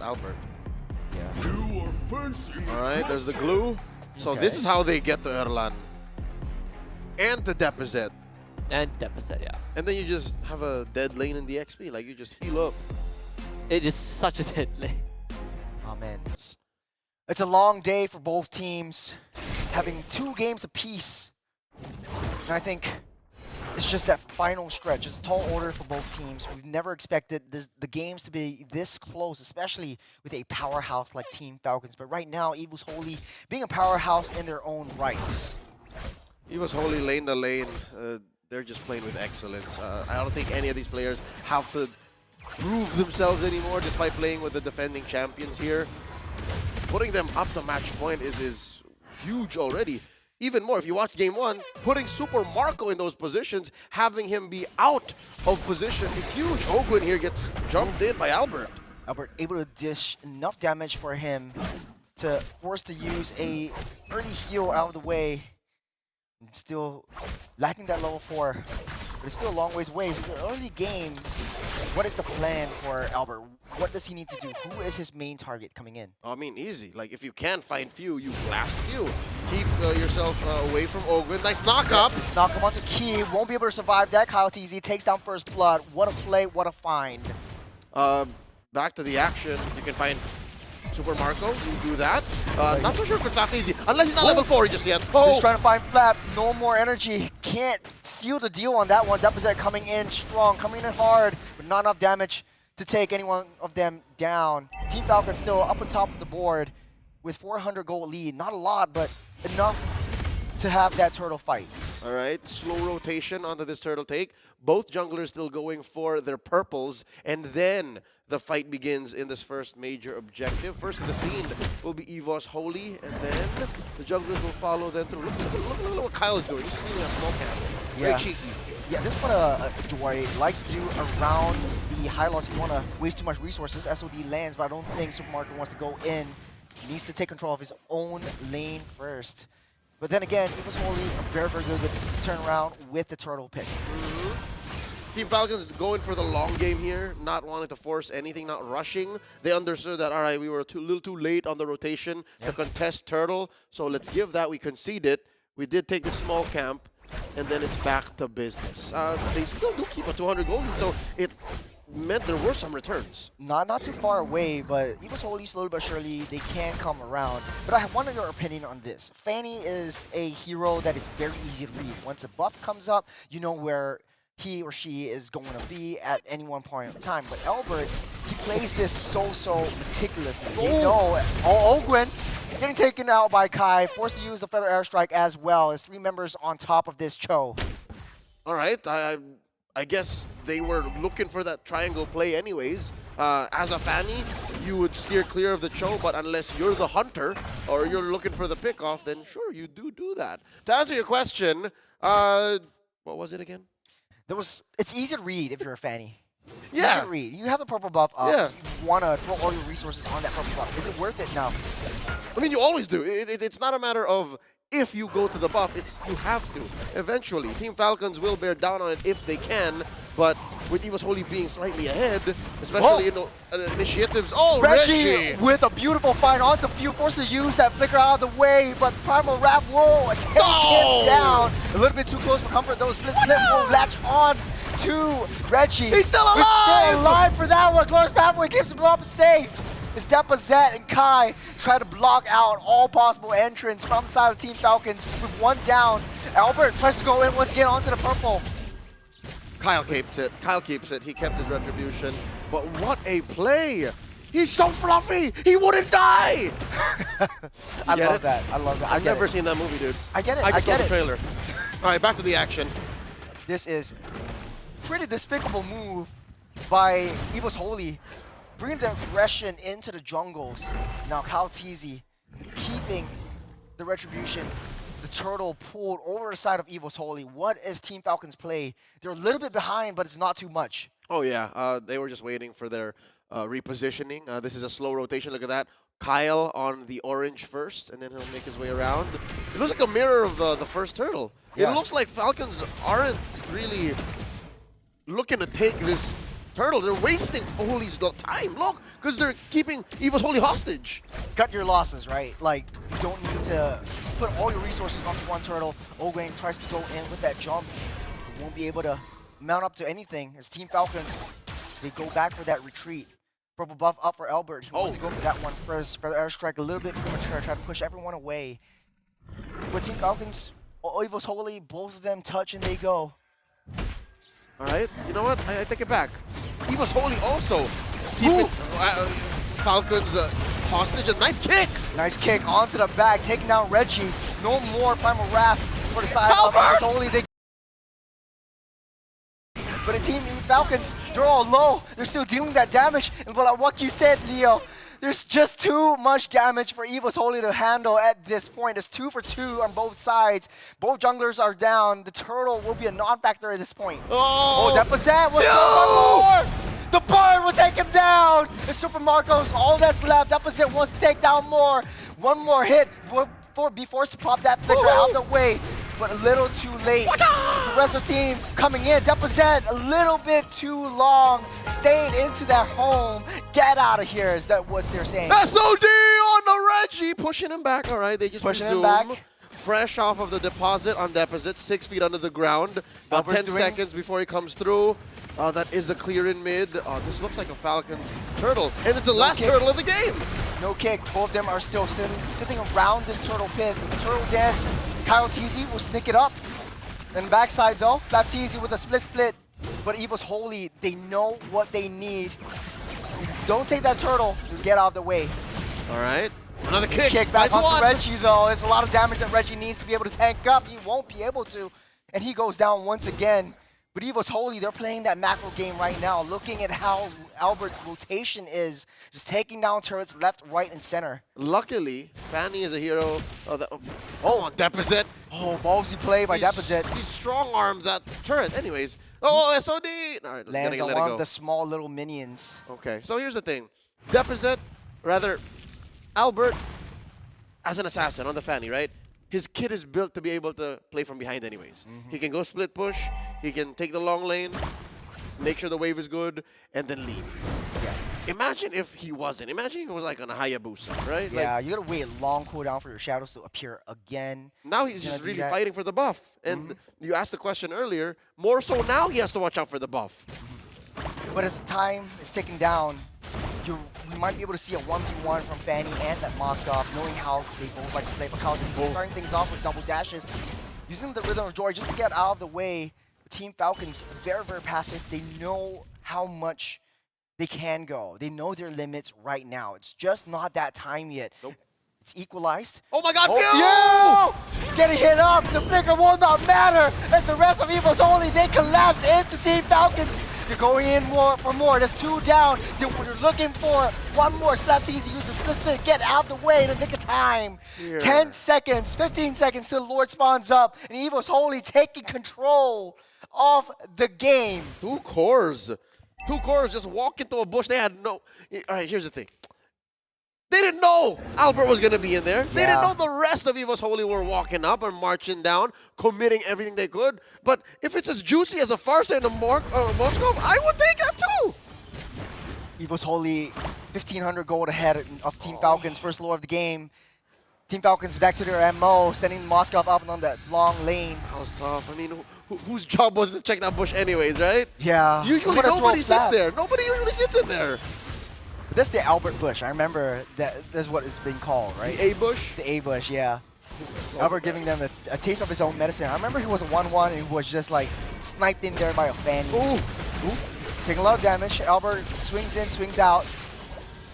Albert. Yeah. Alright, there's the glue. So this is how they get to Erlan. And the deposit. And deposit, yeah. And then you just have a dead lane in the XP. Like, you just heal up. It is such a dead lane. Oh man. It's a long day for both teams, having 2 games apiece. And I think it's just that final stretch. It's a tall order for both teams. We've never expected the games to be this close, especially with a powerhouse like Team Falcons. But right now, Evos Holy being a powerhouse in their own rights. Evos Holy lane to lane. They're just playing with excellence. I don't think any of these players have to prove themselves anymore, despite playing with the defending champions here. Putting them up to match point is huge already. Even more, if you watch game 1, putting Super Marco in those positions, having him be out of position is huge. Ogwin here gets jumped in by Albert. Albert able to dish enough damage for him to force to use a early heal out of the way. And still lacking that level 4, but it's still a long ways away. So the early game, what is the plan for Albert? What does he need to do? Who is his main target coming in? I mean, easy. Like, if you can't find Few, you blast Few. Keep yourself away from Ogwin. Nice knock up. This knock him onto Key. Won't be able to survive that. Kyle TZ takes down first blood. What a play, what a find. Back to the action. You can find Super Marco, you do that. Not so sure if it's not easy. Unless he's not level 4 just yet. Just trying to find Flap. No more energy. Can't seal the deal on that one. Deposit coming in strong, coming in hard, but not enough damage to take any one of them down. Team Falcons still up on top of the board with 400 gold lead. Not a lot, but enough to have that turtle fight. All right, slow rotation onto this turtle take. Both junglers still going for their purples, and then the fight begins in this first major objective. First in the scene will be Evos Holy, and then the junglers will follow them through. Look what Kyle is doing. He's stealing a small camp. Very cheeky. Yeah, this is what Joy likes to do around the high loss. You want to waste too much resources. SOD lands, but I don't think Supermarket wants to go in. He needs to take control of his own lane first. But then again, Evos Holy a very, very good turnaround with the turtle pick. Team Falcons going for the long game here, not wanting to force anything, not rushing. They understood that, all right, we were a little too late on the rotation to contest turtle, so let's give that. We conceded. We did take the small camp, and then it's back to business. They still do keep a 200 gold, so it meant there were some returns. Not too far away, but Evos Holy slowly but surely they can come around. But I want your opinion on this. Fanny is a hero that is very easy to read. Once a buff comes up, you know where he or she is going to be at any one point in time. But Albert, he plays this so meticulously. You know, Ogwin getting taken out by Kai, forced to use the Feather Airstrike as well as 3 members on top of this Cho. All right, I guess they were looking for that triangle play anyways. As a Fanny, you would steer clear of the Cho, but unless you're the hunter or you're looking for the pickoff, then sure, you do that. To answer your question, what was it again? It's easy to read if you're a Fanny. Yeah. Easy to read. You have the purple buff up. Yeah. You want to throw all your resources on that purple buff. Is it worth it? No. I mean, you always do. It's not a matter of if you go to the buff, it's you have to. Eventually, Team Falcons will bear down on it if they can, but with Evos Holy being slightly ahead, especially initiatives. Oh, Reggie with a beautiful find onto Few, forced to use that flicker out of the way, but Primal Wrap will take him down. A little bit too close for comfort, though. Split will latch on to Reggie. He's still alive! He's still alive for that one. Glorious Pathway keeps him up safe. As Deposit and Kai try to block out all possible entrance from the side of Team Falcons with 1 down. Albert tries to go in once again onto the purple. Kyle keeps it. He kept his retribution. But what a play! He's so fluffy! He wouldn't die! I love that. I've never seen that movie, dude. I get it. I just saw the trailer. All right, back to the action. This is pretty despicable move by Evos Holy. Bringing the aggression into the jungles. Now Kyle TZ keeping the retribution. The turtle pulled over the side of Evos Holy. What is Team Falcons play? They're a little bit behind, but it's not too much. Oh yeah, they were just waiting for their repositioning. This is a slow rotation. Look at that. Kyle on the orange first, and then he'll make his way around. It looks like a mirror of the first turtle. Yeah. It looks like Falcons aren't really looking to take this Turtle, they're wasting Holy's time. Look, because they're keeping Evos Holy hostage. Cut your losses, right? Like, you don't need to put all your resources onto one Turtle. Ogwang tries to go in with that jump. He won't be able to mount up to anything. As Team Falcons, they go back for that retreat. Purple buff up for Albert. He wants to go for that one first. For the airstrike, a little bit premature. Try to push everyone away. But Team Falcons, Evos Holy, both of them touch and they go. All right, you know what? I take it back. Evos Holy also keeping Falcons hostage. A nice kick. Nice kick onto the back, taking down Reggie. No more Primal Wrath for the side of Evos Holy. But the Team Falcons, they're all low. They're still dealing that damage. And like what you said, Leo, there's just too much damage for Evos Holy to handle at this point. It's 2 for 2 on both sides. Both junglers are down. The turtle will be a non-factor at this point. Oh, that was that. What's going on? The bird will take him down. The Super Marcos, all that's left. That was it. Wants to take down more. One more hit. Be forced to pop that flicker out the way. But a little too late. It's the rest of the team coming in. Deposit a little bit too long. Stayed into their home. Get out of here is that what they're saying. SOD on the Reggie. Pushing him back. All right, they just pushing resume. him back. Fresh off of the deposit on deposit. 6 feet under the ground. About 10 seconds before he comes through. That is the clear in mid. This looks like a Falcons turtle. And it's the last turtle of the game. No kick. Both of them are still sitting around this turtle pit. Turtle dance. Kyle TZ will sneak it up. Then backside though, Baptiste with a split. But Evos Holy, they know what they need. Don't take that turtle, you get out of the way. All right, another kick. Kick back onto Reggie though. There's a lot of damage that Reggie needs to be able to tank up. He won't be able to. And he goes down once again. But Evos Holy, they're playing that macro game right now, looking at how Albert's rotation is, just taking down turrets left, right, and center. Luckily, Fanny is a hero. On Deposit. Oh, ballsy play by Deposit. He strong-armed that turret. Anyways, SOD. All right, lands on one of the small little minions. Okay, so here's the thing. Deposit, rather, Albert, as an assassin on the Fanny, right? His kit is built to be able to play from behind anyways. He can go split push, he can take the long lane, make sure the wave is good, and then leave. Yeah. Imagine if he wasn't. Imagine if he was like on a Hayabusa, right? Yeah, you gotta wait a long cooldown for your shadows to appear again. Now he's just really fighting for the buff. And you asked the question earlier, more so now he has to watch out for the buff. But as time is ticking down, you might be able to see a 1v1 from Fanny and that Moskov, knowing how they both like to play. But Kaltese starting things off with double dashes, using the Rhythm of Joy just to get out of the way. The Team Falcons, very, very passive. They know how much they can go. They know their limits right now. It's just not that time yet. Nope. It's equalized. Oh my god, Getting hit up, the flicker will not matter as the rest of Evos Holy, they collapse into Team Falcons. You're going in for more. There's 2 down. You're looking for one more. Slapteasy, use the split, get out of the way in the nick of time. Yeah. 10 seconds, 15 seconds till Lord spawns up, and Evos Holy taking control of the game. 2 cores. 2 cores just walk into a bush. They had no... All right, here's the thing. They didn't know Albert was going to be in there. They didn't know the rest of Evos Holy were walking up and marching down, committing everything they could. But if it's as juicy as a Farsa and a Moscow, I would take that too. Evos Holy, 1,500 gold ahead of Team Falcons, first lore of the game. Team Falcons back to their MO, sending Moskov up on that long lane. That was tough. I mean, whose job was to check that bush anyways, right? Yeah. Usually nobody sits there. Nobody usually sits in there. That's the Albert bush. I remember that's what it's been called, right? The A bush? The A bush, yeah. Albert giving them a taste of his own medicine. I remember he was a 1-1 and he was just like sniped in there by a Fanny. Taking a lot of damage. Albert swings in, swings out.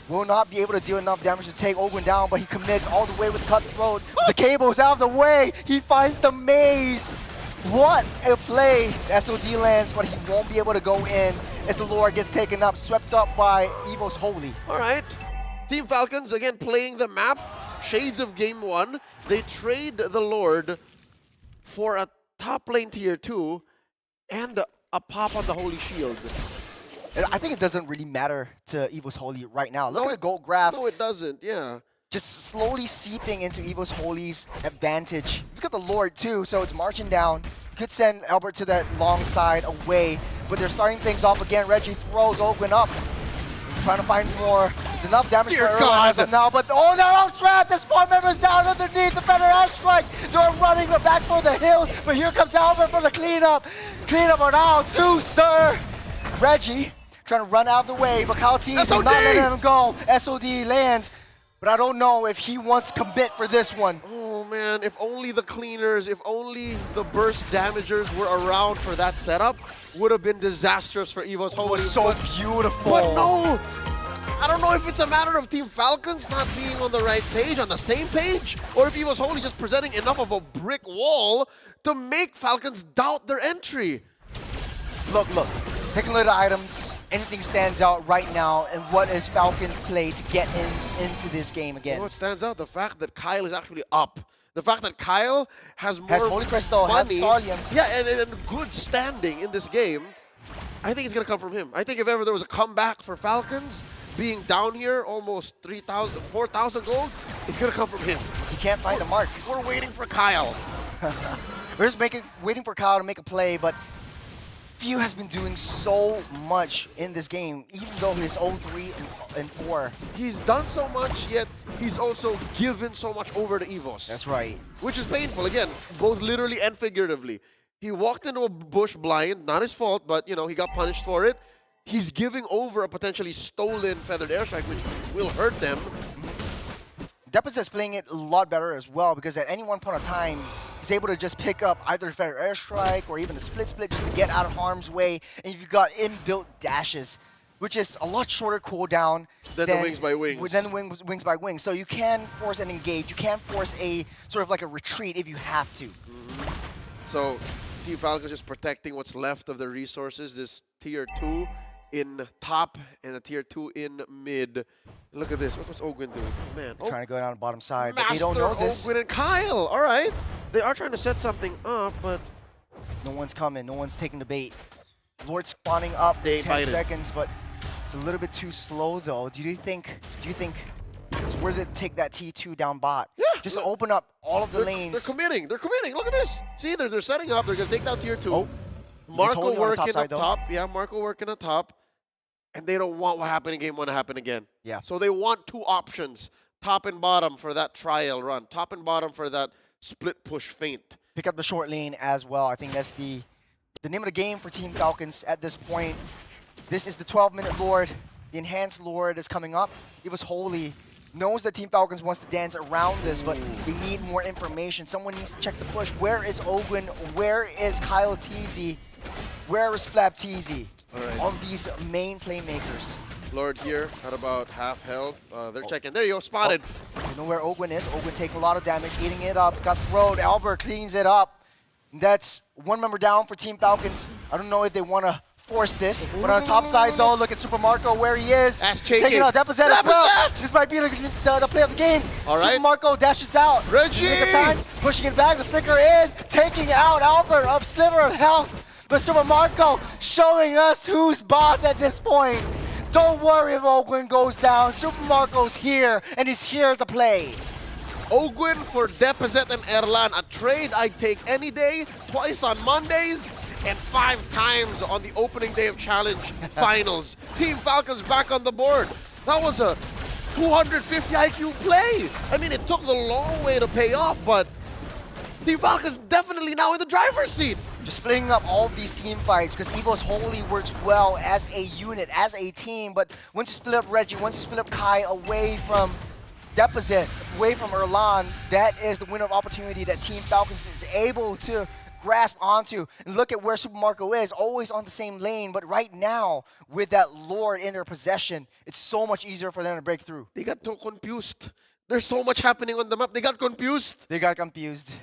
Will not be able to deal enough damage to take Ogwin down, but he commits all the way with Cutthroat. The cable's out of the way. He finds the maze. What a play. The SOD lands, but he won't be able to go in as the lore gets taken up, swept up by Evos Holy. All right. Team Falcons, again, playing the map. Shades of Game 1. They trade the Lord for a top lane tier 2 and a pop on the Holy Shield. And I think it doesn't really matter to Evos Holy right now. Look at the gold graph. No, it doesn't, yeah. Just slowly seeping into Evos Holy's advantage. Look at the Lord too, so it's marching down. Could send Albert to that long side away, but they're starting things off again. Reggie throws Ogwin up. Trying to find more. There's enough damage Dear for God. as of now, but oh, they're all trapped. There's 4 members down underneath the Feather Airstrike. They're running back for the hills, but here comes Albert for the cleanup. Cleanup are now too, sir. Reggie trying to run out of the way, but Kyle T is not letting him go. SOD lands, but I don't know if he wants to commit for this one. Oh man, if only the cleaners, if only the burst damagers were around for that setup, would have been disastrous for Evos. It was so beautiful. But no, I don't know if it's a matter of Team Falcons not being on the right page, on the same page, or if Evos Holy just presenting enough of a brick wall to make Falcons doubt their entry. Look. Taking a look at the items, anything stands out right now, and what is Falcons' play to get into this game again? What stands out? The fact that Kyle is actually up. The fact that Kyle has more Holy Crystal, has money, Stallion. yeah, and good standing in this game. I think it's going to come from him. I think if ever there was a comeback for Falcons, being down here almost 3,000, 4,000 gold, it's going to come from him. He can't find the mark. We're waiting for Kyle. We're just waiting for Kyle to make a play, but Few has been doing so much in this game, even though he's 0-3 and 4. He's done so much, yet he's also given so much over to Evos. That's right. Which is painful, again, both literally and figuratively. He walked into a bush blind, not his fault, but you know, he got punished for it. He's giving over a potentially stolen Feathered Airstrike, which will hurt them. Deposet's playing it a lot better as well, because at any one point of time, he's able to just pick up either the Feather Airstrike or even the split just to get out of harm's way. And you've got inbuilt dashes, which is a lot shorter cooldown than the wings by wings. Than wings by wings. So you can force an engage. You can force a sort of like a retreat if you have to. So Team Falcons just protecting what's left of the resources. This tier 2 in top and a tier 2 in mid. Look at this. What's Ogwin doing? Man, Trying to go down the bottom side, but Master they don't know this. Ogwin and Kyle. All right. They are trying to set something up, but no one's coming. No one's taking the bait. Lord spawning up in 10 seconds, but it's a little bit too slow though. Do you think it's worth it to take that T2 down bot? Yeah. Just to open up all of the lanes. They're committing. They're committing. Look at this. See, they're setting up. They're going to take down tier 2. Oh. Marco working up though. top. Yeah, Marco working up top. And they don't want what happened in game 1 to happen again. Yeah. So they want 2 options, top and bottom for that trial run, top and bottom for that split push feint. Pick up the short lane as well. I think that's the name of the game for Team Falcons at this point. This is the 12-minute Lord. The enhanced Lord is coming up. Evos Holy knows that Team Falcons wants to dance around this, but they need more information. Someone needs to check the push. Where is Ogwin? Where is Kyle TZ? Where is Flap TZ? Right. All of these main playmakers. Lord here at about half health. They're checking. There you go, spotted. You know where Ogwin is? Ogwin taking a lot of damage, eating it up. Got thrown. Albert cleans it up. That's 1 member down for Team Falcons. I don't know if they want to force this. But on the top side, though, look at Super Marco where he is. Taking out Deposet as well. This might be the play of the game. All right. Super Marco dashes out. Reggie! Time, pushing it back, the flicker in, taking out Albert of sliver of health. But Super Marco showing us who's boss at this point. Don't worry if Ogwin goes down. Super Marco's here, and he's here to play. Ogwin for Deposet and Erlan. A trade I'd take any day, twice on Mondays, and 5 times on the opening day of Challenge Finals. Team Falcons back on the board. That was a 250 IQ play. I mean, it took the long way to pay off, but Team Falcons definitely now in the driver's seat. Just splitting up all of these team fights because Evos Holy works well as a unit, as a team, but once you split up Reggie, once you split up Kai away from Deposit, away from Erlan, that is the window of opportunity that Team Falcons is able to grasp onto. And look at where Super Marco is, always on the same lane, but right now, with that Lord in their possession, it's so much easier for them to break through. They got too confused. There's so much happening on the map. They got confused. They got confused.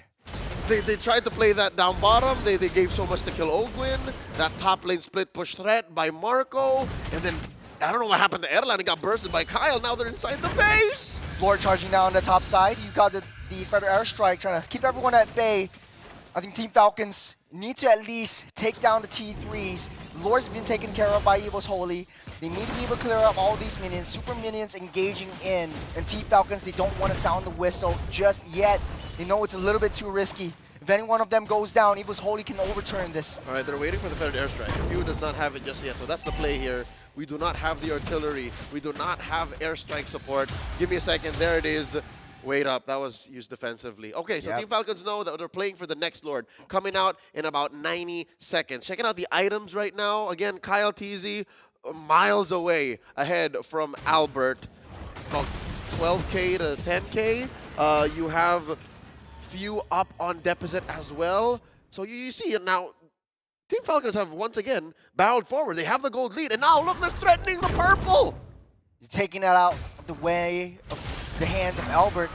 They tried to play that down bottom. They gave so much to kill Ogwin. That top lane split push threat by Marco. And then, I don't know what happened to Erlan. He got bursted by Kyle. Now they're inside the base. Lord charging down the top side. You got the Feather Airstrike trying to keep everyone at bay. I think Team Falcons need to at least take down the T3s. Lord's been taken care of by Evos Holy. They need to be able to clear up all these minions. Super minions engaging in. And Team Falcons, they don't want to sound the whistle just yet. They know it's a little bit too risky. If any one of them goes down, Evos Holy can overturn this. All right, they're waiting for the feathered airstrike. Few does not have it just yet, so that's the play here. We do not have the artillery. We do not have airstrike support. Give me a second. There it is. Wait up. That was used defensively. Okay, so Yep. Team Falcons know that they're playing for the next Lord. Coming out in about 90 seconds. Checking out the items right now. Again, Kyle TZ miles away ahead from Albert. About 12K to 10K. You have few up on deposit as well. So you see it now. Team Falcons have once again barreled forward. They have the gold lead, and now look, they're threatening the purple. He's taking that out of the way of the hands of Albert.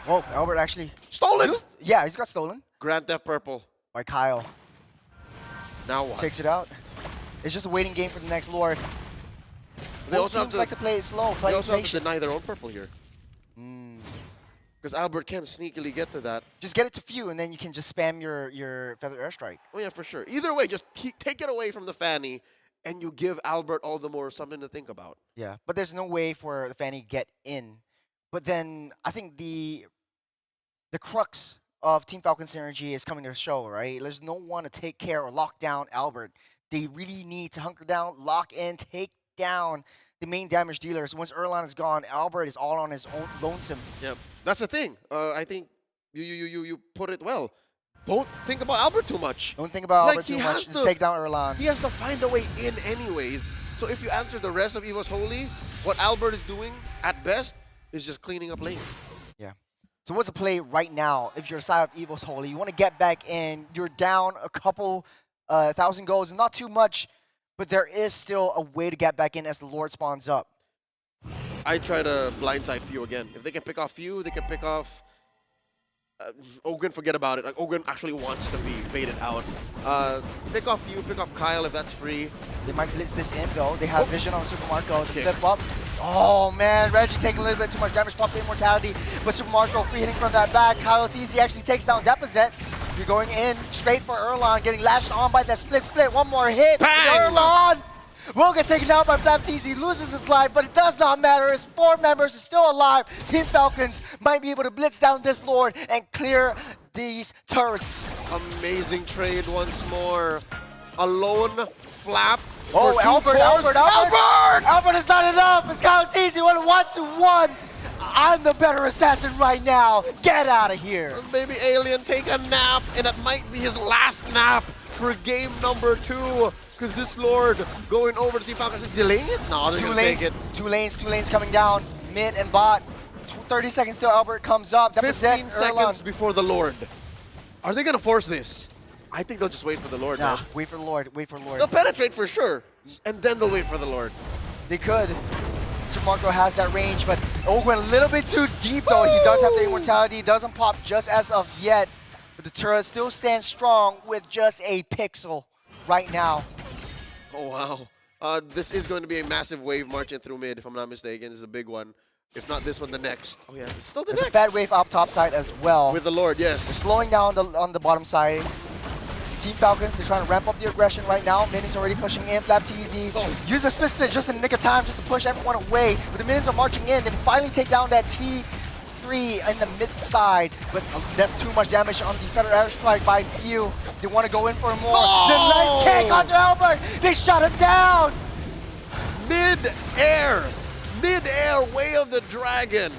Whoa, Albert actually Stolen. Yeah, he's got stolen Grand Theft Purple. by Kyle. Now what? Takes it out. It's just a waiting game for the next Lord. They Both also have teams to, like to play it slow, they play also have to patient. deny their own purple here. Because Albert can sneakily get to that. Just get it to few, and then you can just spam your feather airstrike. Oh yeah, for sure. Either way, just take it away from the Fanny, and you give Albert all the more something to think about. Yeah, but there's no way for the Fanny to get in. But then I think the crux of Team Falcon synergy is coming to show, right? There's no one to take care or lock down Albert. They really need to hunker down, lock in, take down the main damage dealers. Once Erlan is gone, Albert is all on his own lonesome. Yeah, that's the thing. I think you put it well. Don't think about Albert too much. Don't think about Like, Albert he too has much. to- Just take down Erlan. He has to find a way in anyways. So if you answer the rest of Evos Holy, what Albert is doing at best is just cleaning up lanes. Yeah. So what's the play right now if you're side of Evos Holy? You want to get back in. You're down a couple 1,000 goals. Not too much, but there is still a way to get back in as the Lord spawns up. I try to blindside Few again. If they can pick off Few, they can pick off Ogren, forget about it. Like, Ogren actually wants to be baited out. Pick off Few, pick off Kyle if that's free. They might blitz this in though. They have vision on Super Marco to Kick. flip up. Oh man, Reggie taking a little bit too much damage, popped the immortality, but Super Marco free hitting from that back. Kyle TZ actually takes down Deposit. You're going in straight for Erlan, getting lashed on by that split. One more hit. Bang! Erlan will get taken out by Flap TZ, loses his life, but it does not matter. His 4 members are still alive. Team Falcons might be able to blitz down this Lord and clear these turrets. Amazing trade once more. A lone Flap. Oh, for 2 Albert, cores. Albert is not enough. It's Kyle TZ went 1-1. I'm the better assassin right now. Get out of here. Baby Alien take a nap, and it might be his last nap for game number 2. Because this Lord going over to Team Falcons is delaying it? No, they're going to take it. Two lanes coming down. Mid and bot. 30 seconds till Albert comes up. 15 seconds before the Lord. Are they going to force this? I think they'll just wait for the Lord. Nah, man. wait for the Lord. Wait for the Lord. They'll penetrate for sure, and then they'll wait for the Lord. They could. Sir Marco has that range, but Ogwen a little bit too deep though. He does have the immortality. He doesn't pop just as of yet. But the turret still stands strong with just a pixel right now. Oh, wow. This is going to be a massive wave marching through mid, if I'm not mistaken. This is a big one. If not this one, the next. Oh, yeah, it's still the There's a next. fat wave up top side as well. With the Lord, They're yes. slowing down on the bottom side. Team Falcons, they're trying to ramp up the aggression right now. Minions already pushing in. Flap TZ. Use the split just in the nick of time just to push everyone away. But the minions are marching in. They finally take down that T3 in the mid side. But that's too much damage on the Federal Airstrike by Few. They want to go in for more. The nice kick onto Albert. They shut him down. Mid-air. Mid-air Way of the Dragon.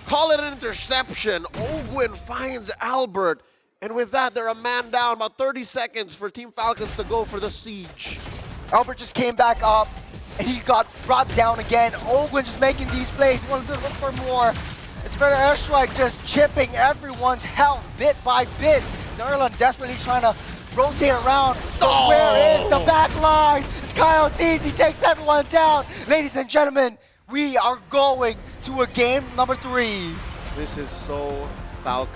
Call it an interception. Ogwin finds Albert. And with that, they're a man down. About 30 seconds for Team Falcons to go for the siege. Albert just came back up, and he got brought down again. Ogwin just making these plays. He wants to look for more. It's better airstrike just chipping everyone's health bit by bit. Nerlin desperately trying to rotate around. But where is the back line? It's Kyle TZ. He takes everyone down. Ladies and gentlemen, we are going to a game number 3. This is so Falcon.